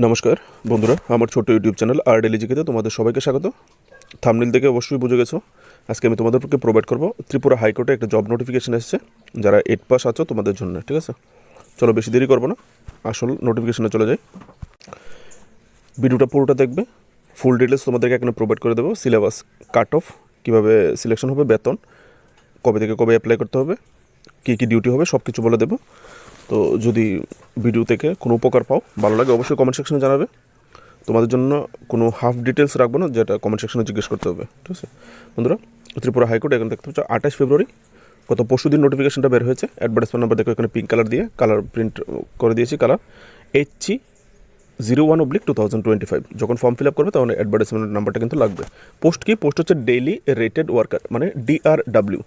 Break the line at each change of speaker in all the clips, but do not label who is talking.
নমস্কার বন্ধুরা, আমার ছোট্ট ইউটিউব চ্যানেল আর ডেলি জিকেতে তোমাদের সবাইকে স্বাগত। থাম্বনেল থেকে অবশ্যই বুঝে গেছো, আজকে আমি তোমাদেরকে প্রোভাইড করবো ত্রিপুরা হাইকোর্টে একটা জব নোটিফিকেশন এসেছে যারা 8 পাস আছো তোমাদের জন্য। ঠিক আছে, চলো বেশি দেরি করবো না, আসল নোটিফিকেশনে চলে যাই। ভিডিওটা পুরোটা দেখবে, ফুল ডিটেলস তোমাদেরকে এখানে প্রোভাইড করে দেবো। সিলেবাস, কাট অফ, কীভাবে সিলেকশন হবে, বেতন, কবে থেকে কবে অ্যাপ্লাই করতে হবে, কী কী ডিউটি হবে, সব কিছু বলে দেবো। তো যদি ভিডিও থেকে কোনো উপকার পাও, ভালো লাগে, অবশ্যই কমেন্ট সেকশনে জানাবে। তোমাদের জন্য কোনো হাফ ডিটেলস রাখবো না, যেটা কমেন্ট সেকশনে জিজ্ঞেস করতে হবে। ঠিক আছে বন্ধুরা, ত্রিপুরা হাইকোর্ট এখন দেখতে পাচ্ছ 28 ফেব্রুয়ারি গত পরশু দিন নোটিফিকেশনটা বের হয়েছে। অ্যাডভার্টাইজমেন্ট নাম্বার দেখো এখানে পিঙ্ক কালার দিয়ে কালার প্রিন্ট করে দিয়েছি, কালার HG01/2025। যখন ফর্ম ফিল আপ করবে তখন অ্যাডভার্টাইজমেন্ট নাম্বারটা কিন্তু লাগবে। পোস্ট কি? পোস্ট হচ্ছে ডেইলি রেটেড ওয়ার্কার, মানে DRW।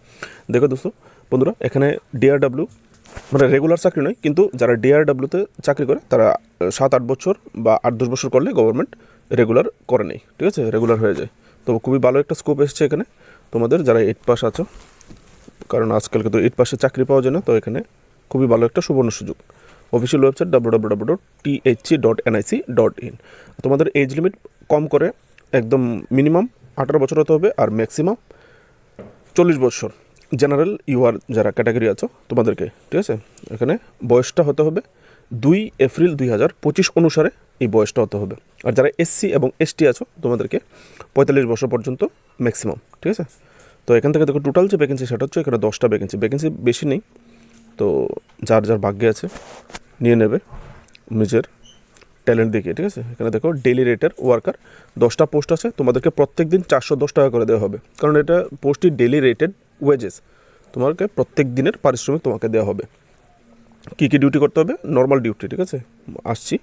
দেখো দোস্তো বন্ধুরা, এখানে DRW মানে রেগুলার চাকরি নয়, কিন্তু যারা DRWতে চাকরি করে তারা 7-8 বছর বা 8-10 বছর করলে গভর্নমেন্ট রেগুলার করে নেই। ঠিক আছে, রেগুলার হয়ে যায়। তো খুবই ভালো একটা স্কোপ এসছে এখানে তোমাদের যারা 8 পাস আছো, কারণ আজকালকে তো 8 পাসে চাকরি পাওয়া যায় না। তো এখানে খুবই ভালো একটা সুবর্ণ সুযোগ। Official website www.thc.nic.in। তোমাদের এজ লিমিট কম করে একদম মিনিমাম 18 বছর হতে হবে, আর ম্যাক্সিমাম 40 বছর। জেনারেল ইউআর যারা ক্যাটাগরি আছো তোমাদেরকে, ঠিক আছে, এখানে বয়সটা হতে হবে 2 এপ্রিল 2025 অনুসারে এই বয়সটা হতে হবে। আর যারা SC এবং ST আছো তোমাদেরকে 45 বছর পর্যন্ত ম্যাক্সিমাম। ঠিক আছে, তো এখান থেকে দেখো টোটাল যে ভ্যাকেন্সি সেটা হচ্ছে এখানে 10টা ভ্যাকেন্সি বেশি নেই। তো যার যার ভাগ্যে আছে নিয়ে নেবে নিজের ট্যালেন্ট দেখিয়ে। ঠিক আছে, এখানে দেখো ডেইলি রেটের ওয়ার্কার 10টা পোস্ট আছে, তোমাদেরকে প্রত্যেক দিন 410 টাকা করে দেওয়া হবে, কারণ এটা পোস্টই ডেইলি রেটেড ওয়েজেস। তোমাকে প্রত্যেক দিনের পারিশ্রমিক তোমাকে দেওয়া হবে। কী কী ডিউটি করতে হবে? Normal duty. ঠিক আছে, আসছি।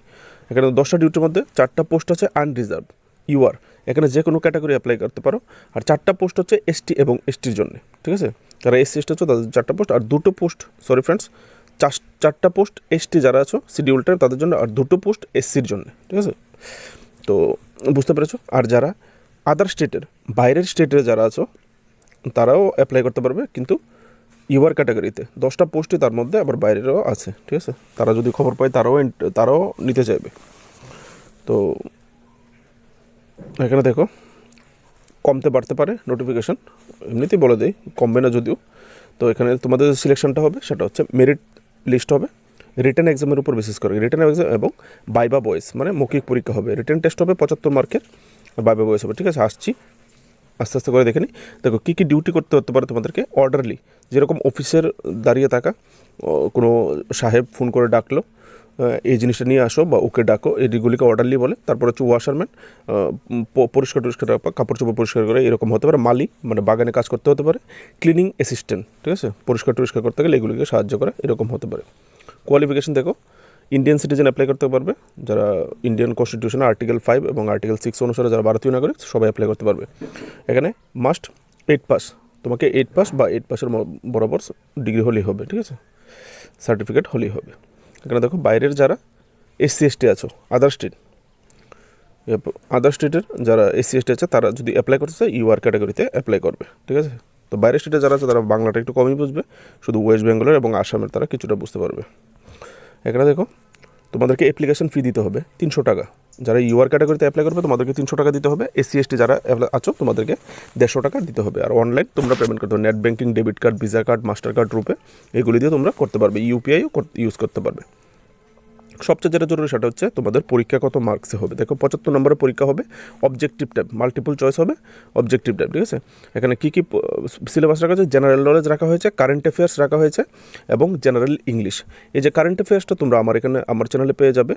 এখানে 10টা ডিউটির মধ্যে 4টা পোস্ট আছে আনরিজার্ভ ইউআর, এখানে যে কোনো ক্যাটাগরি অ্যাপ্লাই করতে পারো। আর 4টা পোস্ট হচ্ছে ST এবং STর জন্য। ঠিক আছে, যারা SC ST হচ্ছে তাদের 4টা পোস্ট, আর 2টো পোস্ট, সরি ফ্রেন্ডস, 4টা পোস্ট ST যারা আছো শিডিউল টাইম তাদের জন্য, আর 2টো পোস্ট SCর জন্য। ঠিক আছে, তো বুঝতে পেরেছো। আর যারা আদার স্টেটের, বাইরের স্টেটের যারা আছো তারাও অ্যাপ্লাই করতে পারবে, কিন্তু ইউআর ক্যাটাগরিতে 10টা পোস্টই, তার মধ্যে আবার বাইরেরও আছে। ঠিক আছে, তারা যদি খবর পায় তারাও নিতে চাইবে। তো এখানে দেখো কমতে বাড়তে পারে নোটিফিকেশান, এমনিতেই বলে দেয় কমবে না যদিও। তো এখানে তোমাদের সিলেকশনটা হবে সেটা হচ্ছে মেরিট লিস্ট হবে রিটেন এক্সামের উপর বেসিস করে। রিটেন এক্সাম এবং বাইবা বয়েস, মানে মৌখিক পরীক্ষা হবে। রিটেন টেস্ট হবে 75 মার্কের, বাইবা বয়েস হবে। ঠিক আছে, আসছি আস্তে আস্তে করে দেখে নিই। দেখো কী কী ডিউটি করতে হতে পারে তোমাদেরকে। অর্ডারলি, যেরকম অফিসের দাঁড়িয়ে থাকা, কোনো সাহেব ফোন করে ডাকলো এই জিনিসটা নিয়ে আসো বা ওকে ডাকো, এগুলিকে অর্ডারলি বলে। তারপর হচ্ছে ওয়াশারম্যান, পরিষ্কার কাপড় চোপড় পরিষ্কার করে, এরকম হতে পারে। মালি, মানে বাগানে কাজ করতে হতে পারে। ক্লিনিং অ্যাসিস্ট্যান্ট, ঠিক আছে, পরিষ্কার করতে গেলে এগুলিকে সাহায্য করে, এরকম হতে পারে। কোয়ালিফিকেশন দেখো, ইন্ডিয়ান সিটিজেন অ্যাপ্লাই করতে পারবে, যারা ইন্ডিয়ান কনস্টিটিউশনে আর্টিকেল 5 এবং আর্টিকেল 6 অনুসারে যারা ভারতীয় নাগরিক সবাই অ্যাপ্লাই করতে পারবে। এখানে মাস্ট 8 পাস, তোমাকে 8 পাস বা 8 পাসের বরাবর ডিগ্রি হলেই হবে। ঠিক আছে, সার্টিফিকেট হলেই হবে। এখানে দেখো বাইরের যারা SC ST আছো, আদার স্টেটের যারা SC ST আছে তারা যদি অ্যাপ্লাই করতে চায় ইউআর ক্যাটাগরিতে অ্যাপ্লাই করবে। ঠিক আছে, তো বাইরের স্টেটে যারা আছে তারা বাংলাটা একটু কমই বুঝবে, শুধু ওয়েস্ট বেঙ্গলের এবং আসামের তারা কিছুটা বুঝতে পারবে। এখানে দেখো তোমাদেরকে অ্যাপ্লিকেশন ফি দিতে হবে 300 টাকা। যারা ইউআর ক্যাটাগরিতে অ্যাপ্লাই করবে তোমাদেরকে 300 টাকা দিতে হবে। SC ST যারা আছো তোমাদেরকে 150 টাকা দিতে হবে। আর অনলাইন তোমরা পেমেন্ট করতে হবে, net banking, debit card, visa card, master card রূপে এগুলি দিয়ে তোমরা করতে পারবে। UPIও ইউজ করতে পারবে। সবচেয়ে যেটা জরুরি সেটা হচ্ছে তোমাদের পরীক্ষা কত মার্কসে হবে। দেখো 75 নম্বরের পরীক্ষা হবে, অবজেক্টিভ টাইপ, মাল্টিপল চয়েস হবে, অবজেক্টিভ টাইপ। ঠিক আছে, এখানে কী কী সিলেবাস রাখা হয়েছে? জেনারেল নলেজ রাখা হয়েছে, কারেন্ট অ্যাফেয়ার্স রাখা হয়েছে এবং জেনারেল ইংলিশ। এই যে কারেন্ট অ্যাফেয়ার্সটা তোমরা আমার চ্যানেলে পেয়ে যাবে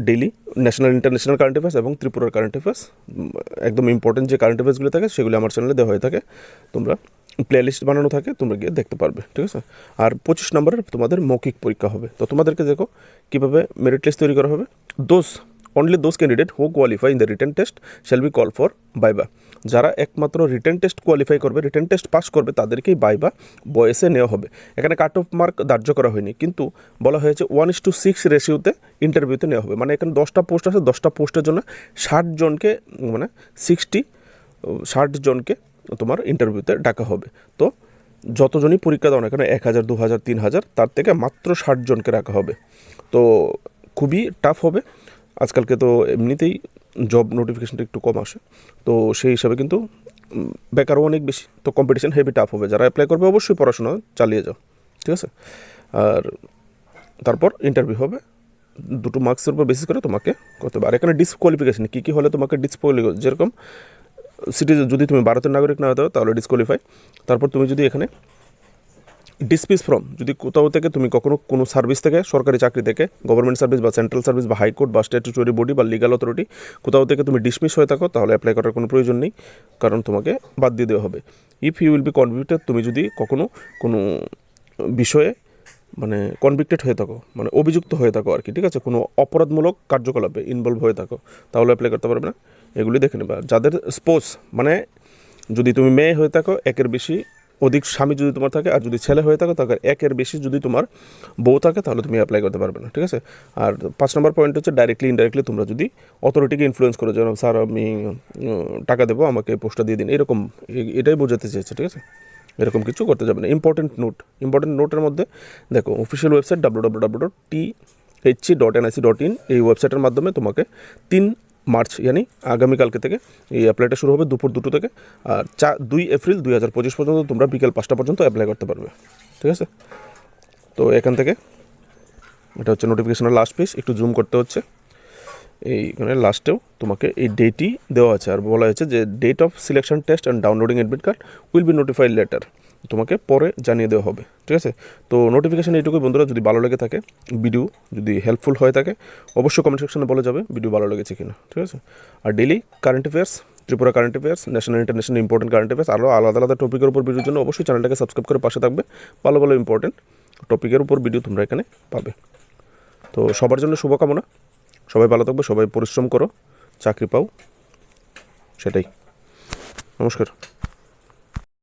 daily, national international current affairs এবং ত্রিপুরার কারেন্ট অ্যাফেয়ার্স, একদম ইম্পর্টেন্ট যে কারেন্ট অ্যাফেয়ার্সগুলো থাকে সেগুলি আমার চ্যানেলে দেওয়া হয়ে থাকে। তোমরা প্লেলিস্ট বানানো থাকে, তোমরা গিয়ে দেখতে পারবে। ঠিক আছে, আর 25 নম্বরের তোমাদের মৌখিক পরীক্ষা হবে। তো তোমাদেরকে দেখো কীভাবে মেরিট লিস্ট তৈরি করা হবে। Only those candidate who qualify in the written test shall be call for viva. যারা একমাত্র রিটেন টেস্ট কোয়ালিফাই করবে, রিটেন টেস্ট পাস করবে, তাদেরকেই বাইবা বয়েসে নেওয়া হবে। এখানে কাট অফ মার্ক ধার্য করা হয়নি, কিন্তু বলা হয়েছে 1:6 রেশিওতে ইন্টারভিউতে নেওয়া হবে। মানে এখানে 10টা পোস্ট আছে, 10টা পোস্টের জন্য 60 জনকে, মানে 60 জনকে তোমার ইন্টারভিউতে ডাকা হবে। তো যতজনই পরীক্ষা দাও না কেন, 1000, 2000, 3000, তার থেকে মাত্র 60 জনকে রাখা হবে। তো খুবই টাফ হবে। আজকালকে তো এমনিতেই জব নোটিফিকেশনটা একটু কম আসে, তো সেই হিসাবে কিন্তু বেকারও অনেক বেশি, তো কম্পিটিশন হেভি টাফ হবে। যারা অ্যাপ্লাই করবে অবশ্যই পড়াশোনা চালিয়ে যাও, ঠিক আছে। আর তারপর ইন্টারভিউ হবে, দুটো মার্কসের উপর বেসিস করে তোমাকে করতে হবে। আর এখানে ডিসকোয়ালিফিকেশন কী কী হলে তোমাকে যেরকম সিটিজেন, যদি তুমি ভারতের নাগরিক না হতে তাহলে ডিসকোয়ালিফাই। তারপর তুমি যদি এখানে ডিসমিস ফ্রম, যদি কোথাও থেকে তুমি কখনো কোনো সার্ভিস থেকে, সরকারি চাকরি থেকে, গভর্নমেন্ট সার্ভিস বা সেন্ট্রাল সার্ভিস বা হাইকোর্ট বা স্ট্যাটুটরি বডি বা লিগাল অথরিটি, কোথাও থেকে তুমি ডিসমিস হয়ে থাকো, তাহলে অ্যাপ্লাই করার কোনো প্রয়োজন নেই, কারণ তোমাকে বাদ দিয়ে দেওয়া হবে। If you will be convicted, তুমি যদি কখনো কোনো বিষয়ে মানে কনভিক্টেড হয়ে থাকো, মানে অভিযুক্ত হয়ে থাকো আর কি, ঠিক আছে, কোনো অপরাধমূলক কার্যকলাপে ইনভলভ হয়ে থাকো, তাহলে অ্যাপ্লাই করতে পারবে না। এগুলি দেখে নেবা। যাদের স্পোজ, মানে যদি তুমি মেয়ে হয়ে থাকো, একের বেশি অধিক স্বামী যদি তোমার থাকে, আর যদি ছেলে হয়ে থাকো তাকে একের বেশি যদি তোমার বউ থাকে, তাহলে তুমি অ্যাপ্লাই করতে পারবে না, ঠিক আছে। আর 5 নম্বর পয়েন্ট হচ্ছে ডাইরেক্টলি ইনডাইরেক্টলি তোমরা যদি অথরিটিকে ইনফ্লুয়েন্স করো, যেন স্যার আমি টাকা দেবো, আমাকে পোস্টটা দিয়ে দিন, এরকম, এটাই বোঝাতে চেয়েছে, ঠিক আছে। এরকম কিছু করতে যাবে না। ইম্পর্টেন্ট নোটের মধ্যে দেখো, অফিসিয়াল ওয়েবসাইট www.thc.nic.in, এই ওয়েবসাইটের মাধ্যমে তোমাকে 3 মার্চ ইয়ানি আগামীকালকে থেকে এই অ্যাপ্লাইটা শুরু হবে দুপুর 2টো থেকে, আর 2 এপ্রিল 2025 পর্যন্ত তোমরা বিকেল 5টা পর্যন্ত অ্যাপ্লাই করতে পারবে, ঠিক আছে। তো এখান থেকে এটা হচ্ছে নোটিফিকেশনের লাস্ট পেজ, একটু জুম করতে হচ্ছে। এইখানে লাস্টেও তোমাকে এই ডেটই দেওয়া আছে, আর বলা হয়েছে যে date of selection test and downloading admit card will be notified later, তোমাকে পরে জানিয়ে দেওয়া হবে, ঠিক আছে। তো নোটিফিকেশান এইটুকুই বন্ধুরা। যদি ভালো লেগে থাকে, ভিডিও যদি হেল্পফুল হয়ে থাকে, অবশ্যই কমেন্ট সেকশনে বলে যাবে ভিডিও ভালো লেগেছে কিনা, ঠিক আছে। আর daily current affairs, Tripura current affairs, national international important current affairs, আরও আলাদা আলাদা টপিকের উপর ভিডিওর জন্য অবশ্যই চ্যানেলটাকে সাবস্ক্রাইব করে পাশে থাকবে। ভালো ভালো ইম্পর্টেন্ট টপিকের উপর ভিডিও তোমরা এখানে পাবে। তো সবার জন্য শুভকামনা, সবাই ভালো থাকবে, সবাই পরিশ্রম করো, চাকরি পাও, সেটাই। নমস্কার।